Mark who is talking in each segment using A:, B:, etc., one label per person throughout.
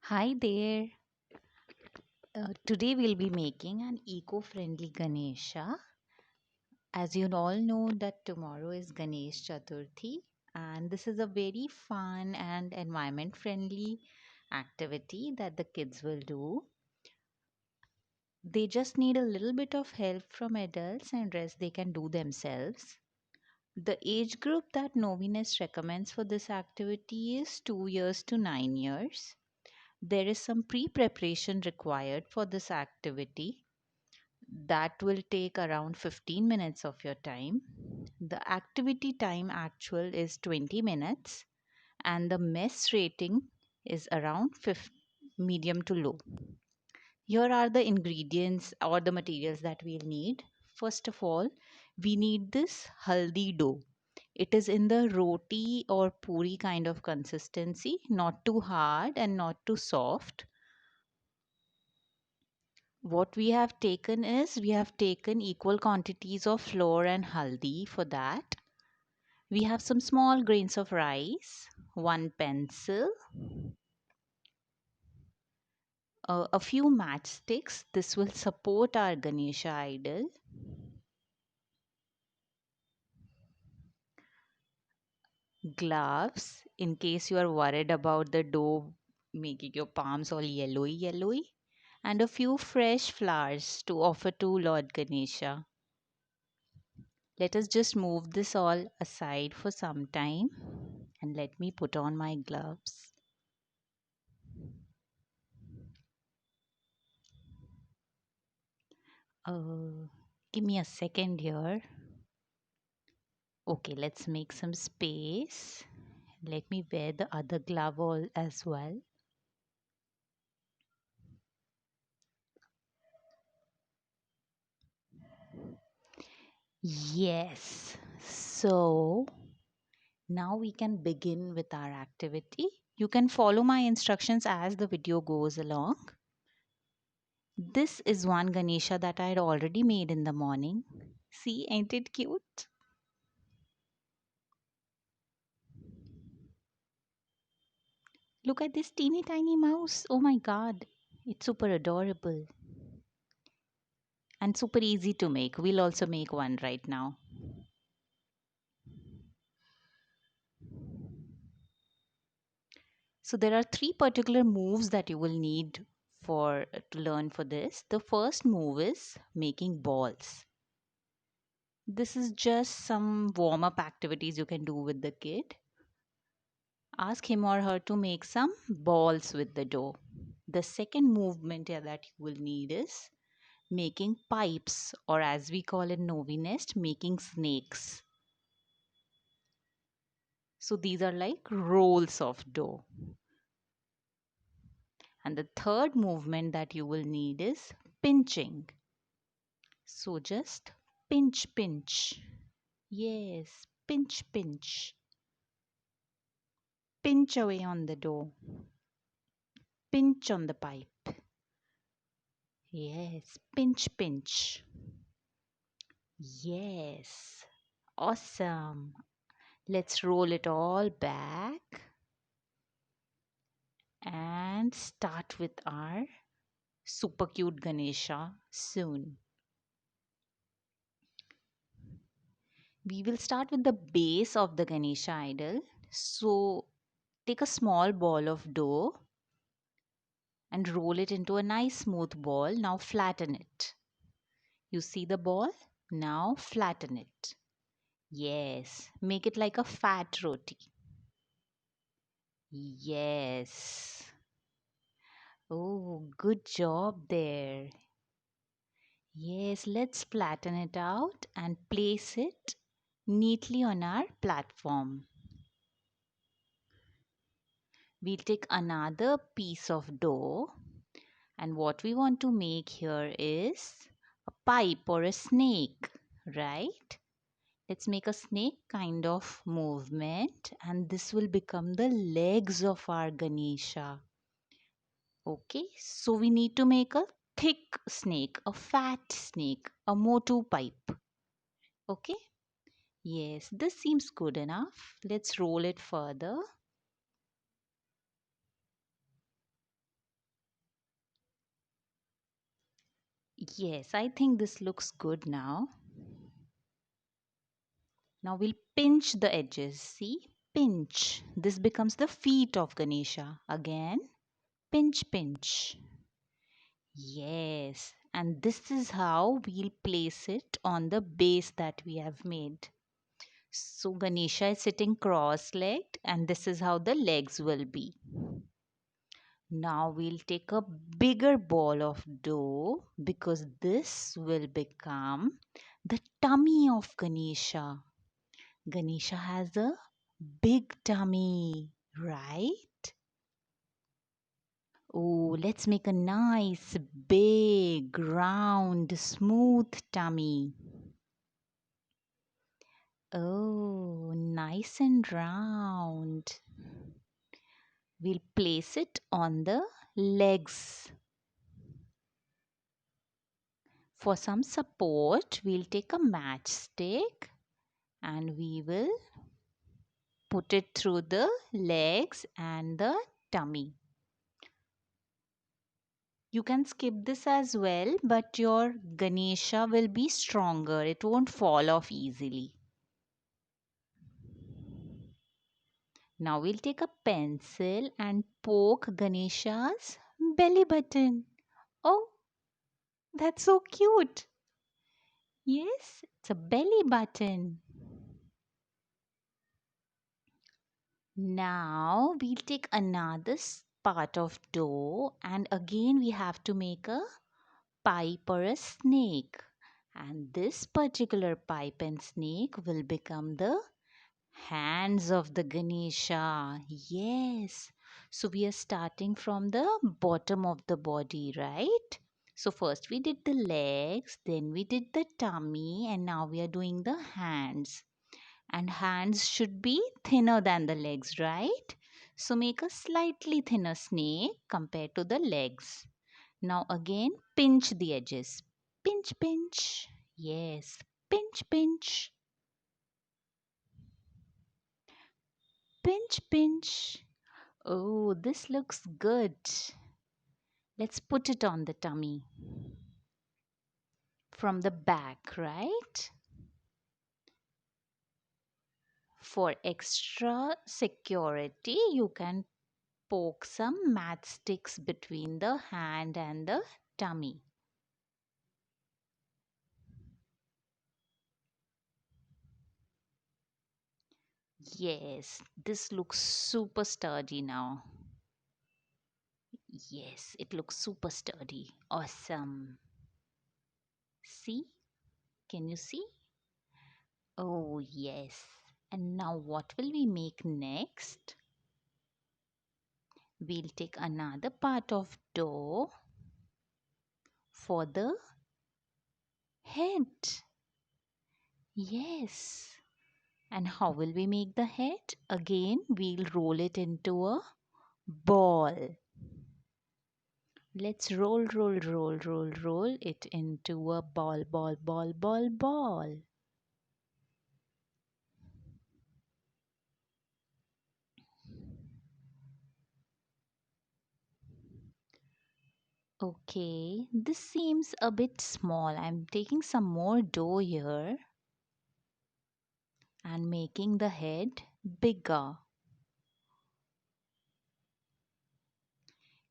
A: Hi there. Today we'll be making an eco-friendly Ganesha. As you all know that tomorrow is Ganesh Chaturthi, and this is a very fun and environment friendly activity that the kids will do. They just need a little bit of help from adults and rest they can do themselves. The age group that NovyNest recommends for this activity is 2 years to 9 years. There is some pre-preparation required for this activity that will take around 15 minutes of your time. The activity time actual is 20 minutes and the mess rating is around medium to low. Here are the ingredients or the materials that we'll need. First of all, we need this haldi dough. It is in the roti or poori kind of consistency, not too hard and not too soft. What we have taken is we have taken equal quantities of flour and haldi for that. We have some small grains of rice, one pencil, a few matchsticks. This will support our Ganesha idol. Gloves, in case you are worried about the dough making your palms all yellowy. And a few fresh flowers to offer to Lord Ganesha. Let us just move this all aside for some time and let me put on my gloves. Uh, Give me a second here. Okay, let's make some space. Let me wear the other glove as well. Yes. So now we can begin with our activity. You can follow my instructions as the video goes along. This is one Ganesha that I had already made in the morning. See, ain't it cute? Look at this teeny tiny mouse. Oh my god. It's super adorable and super easy to make. We'll also make one right now. So there are three particular moves that you will need for to learn for this. The first move is making balls. This is just some warm up activities you can do with the kid. Ask him or her to make some balls with the dough. The second movement that you will need is making pipes, or as we call it NovyNest, making snakes. So these are like rolls of dough. And the third movement that you will need is pinching. So just pinch. Yes, pinch. Pinch away on the dough. Pinch on the pipe. Yes, pinch. Yes, awesome. Let's roll it all back and start with our super cute Ganesha soon. We will start with the base of the Ganesha idol. So take a small ball of dough and roll it into a nice smooth ball. Now flatten it. You see the ball? Now flatten it. Yes, make it like a fat roti. Yes. Oh, good job there. Yes, let's flatten it out and place it neatly on our platform. We'll take another piece of dough, and what we want to make here is a pipe or a snake, right? Let's make a snake kind of movement, and this will become the legs of our Ganesha. Okay, so we need to make a thick snake, a fat snake, a motu pipe. Okay, yes, this seems good enough. Let's roll it further. Yes, I think this looks good now. Now we'll pinch the edges. See? Pinch. This becomes the feet of Ganesha. Again, pinch, pinch. Yes. And this is how we'll place it on the base that we have made. So Ganesha is sitting cross-legged and this is how the legs will be. Now we'll take a bigger ball of dough because this will become the tummy of Ganesha. Ganesha has a big tummy, right? Oh, let's make a nice, big, round, smooth tummy. Oh, nice and round. We'll place it on the legs. For some support, we'll take a matchstick and we will put it through the legs and the tummy. You can skip this as well, but your Ganesha will be stronger. It won't fall off easily. Now we'll take a pencil and poke Ganesha's belly button. Oh, that's so cute. Yes, it's a belly button. Now we'll take another part of dough and again we have to make a pipe or a snake. And this particular pipe and snake will become the hands of the Ganesha. Yes. So we are starting from the bottom of the body, right? So first we did the legs, then we did the tummy, and now we are doing the hands. And hands should be thinner than the legs, right? So make a slightly thinner snake compared to the legs. Now again pinch the edges. Pinch, pinch. Yes, pinch, pinch. Pinch, pinch. Oh, this looks good. Let's put it on the tummy from the back, right? For extra security, you can poke some matchsticks between the hand and the tummy. Yes, this looks super sturdy now. Yes, it looks super sturdy. Awesome. See? Can you see? Oh, yes. And now what will we make next? We'll take another part of dough for the head. Yes. And how will we make the head? Again, we'll roll it into a ball. Let's roll, roll, roll, roll, roll it into a ball, ball, ball, ball, ball. Okay, this seems a bit small. I'm taking some more dough here and making the head bigger.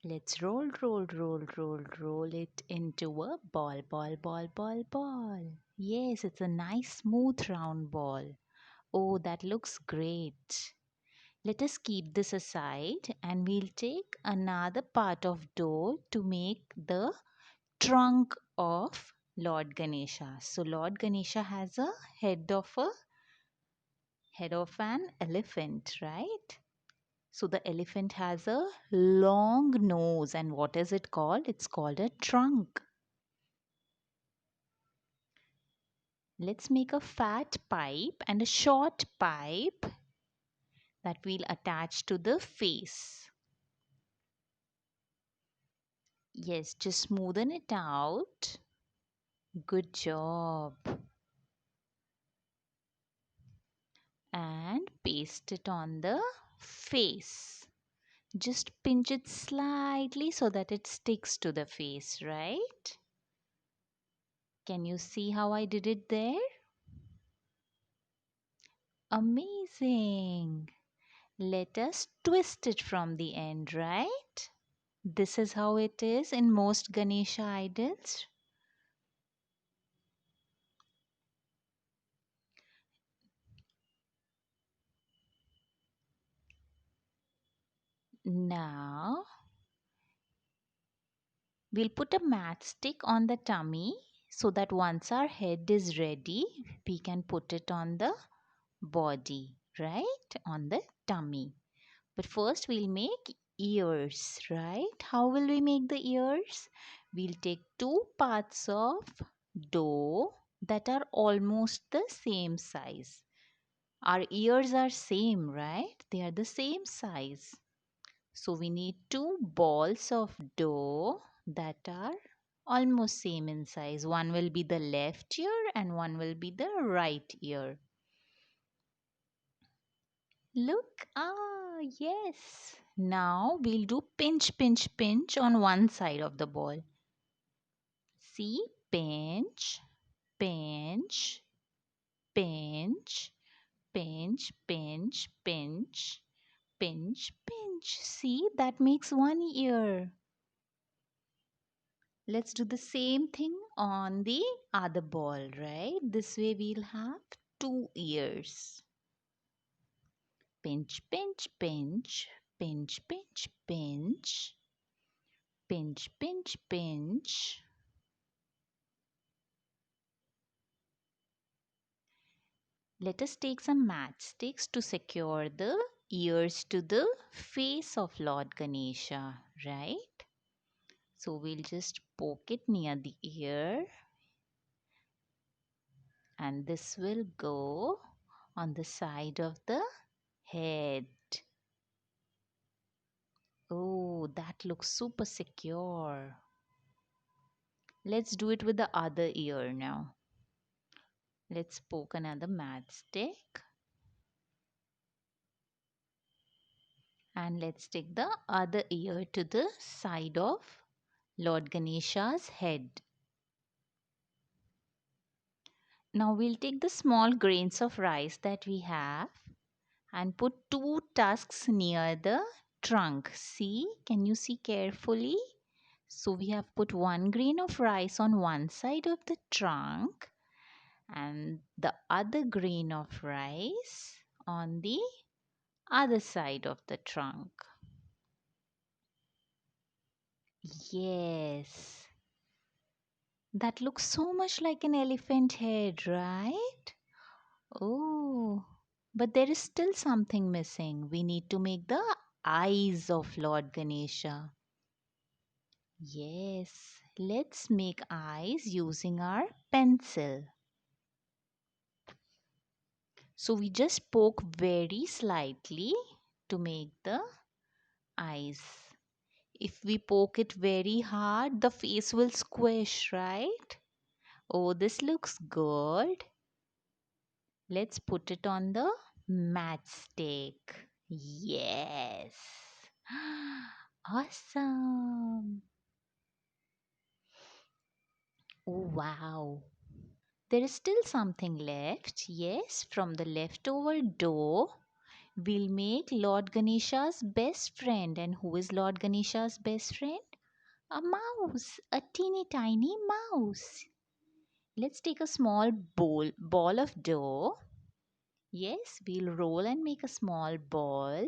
A: Let's roll, roll, roll, roll, roll it into a ball, ball, ball, ball, ball. Yes, it's a nice smooth round ball. Oh, that looks great. Let us keep this aside and we'll take another part of dough to make the trunk of Lord Ganesha. So Lord Ganesha has a head of an elephant, right? So the elephant has a long nose and what is it called? It's called a trunk. Let's make a fat pipe and a short pipe that we'll attach to the face. Yes, just smoothen it out. Good job. And paste it on the face. Just pinch it slightly so that it sticks to the face, right? Can you see how I did it there? Amazing. Let us twist it from the end, right? This is how it is in most Ganesha idols. Now, we'll put a matchstick on the tummy so that once our head is ready, we can put it on the body, right? On the tummy. But first, we'll make ears, right? How will we make the ears? We'll take two parts of dough that are almost the same size. Our ears are same, right? They are the same size. So we need two balls of dough that are almost same in size. One will be the left ear and one will be the right ear. Look, yes. Now we'll do pinch, pinch, pinch on one side of the ball. See, pinch, pinch, pinch, pinch, pinch, pinch, pinch, pinch. See, that makes one ear. Let's do the same thing on the other ball, right? This way we'll have two ears. Pinch, pinch, pinch, pinch, pinch, pinch, pinch, pinch, pinch. Let us take some matchsticks to secure the ears to the face of Lord Ganesha, right? So we'll just poke it near the ear and this will go on the side of the head. Oh, that looks super secure. Let's do it with the other ear now. Let's poke another matchstick. And let's take the other ear to the side of Lord Ganesha's head. Now we'll take the small grains of rice that we have and put two tusks near the trunk. See, can you see carefully? So we have put one grain of rice on one side of the trunk and the other grain of rice on the other side of the trunk. Yes, that looks so much like an elephant head, right? Oh, but there is still something missing. We need to make the eyes of Lord Ganesha. Yes, let's make eyes using our pencil. So we just poke very slightly to make the eyes. If we poke it very hard, the face will squish, right? Oh, this looks good. Let's put it on the matchstick. Yes. Awesome. Oh, wow. There is still something left. Yes, from the leftover dough, we'll make Lord Ganesha's best friend. And who is Lord Ganesha's best friend? A mouse, a teeny tiny mouse. Let's take a small ball of dough. Yes, we'll roll and make a small ball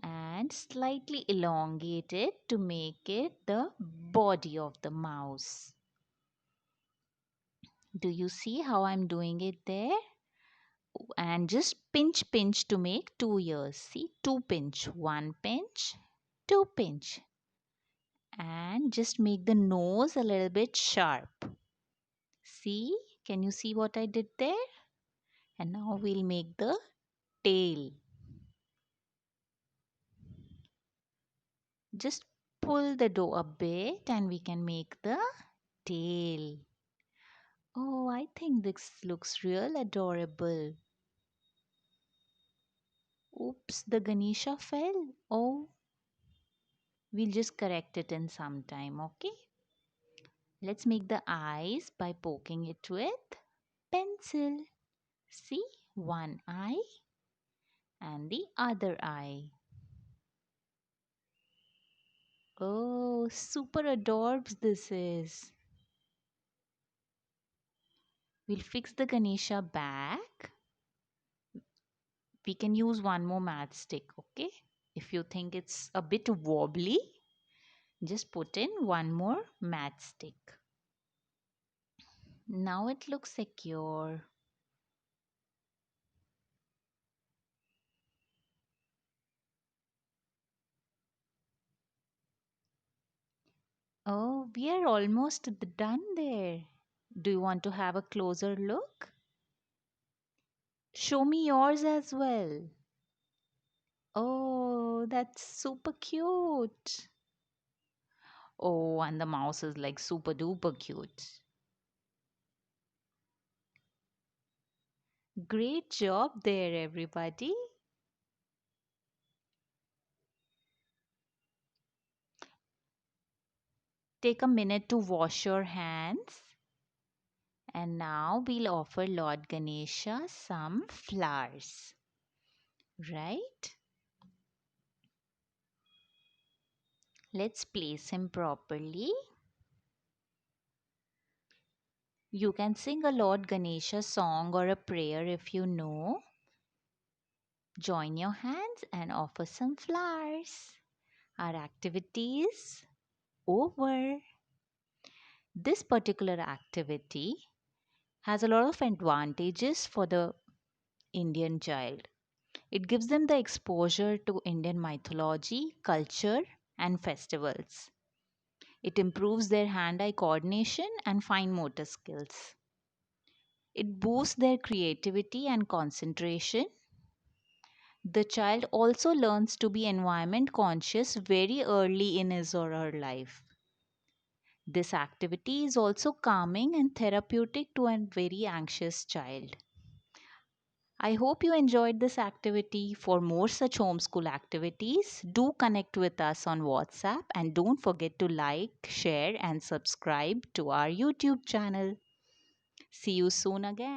A: and slightly elongate it to make it the body of the mouse. Do you see how I'm doing it there? And just pinch pinch to make two ears. See, two pinch, one pinch, two pinch. And just make the nose a little bit sharp. See, can you see what I did there? And now we'll make the tail. Just pull the dough a bit and we can make the tail. Oh, I think this looks real adorable. Oops, the Ganesha fell. Oh, We'll just correct it in some time, okay? Let's make the eyes by poking it with pencil. See, one eye and the other eye. Oh, super adorbs this is. We'll fix the Ganesha back. We can use one more matchstick, okay? If you think it's a bit wobbly, just put in one more matchstick. Now it looks secure. Oh, we are almost done there. Do you want to have a closer look? Show me yours as well. Oh, that's super cute. Oh, and the mouse is like super duper cute. Great job there, everybody. Take a minute to wash your hands. And now we'll offer Lord Ganesha some flowers. Right? Let's place him properly. You can sing a Lord Ganesha song or a prayer if you know. Join your hands and offer some flowers. Our activity is over. This particular activity has a lot of advantages for the Indian child. It gives them the exposure to Indian mythology, culture, and festivals. It improves their hand eye coordination and fine motor skills. It boosts their creativity and concentration. The child also learns to be environment conscious very early in his or her life. This activity is also calming and therapeutic to a very anxious child. I hope you enjoyed this activity. For more such homeschool activities, do connect with us on WhatsApp and don't forget to like, share, and subscribe to our YouTube channel. See you soon again.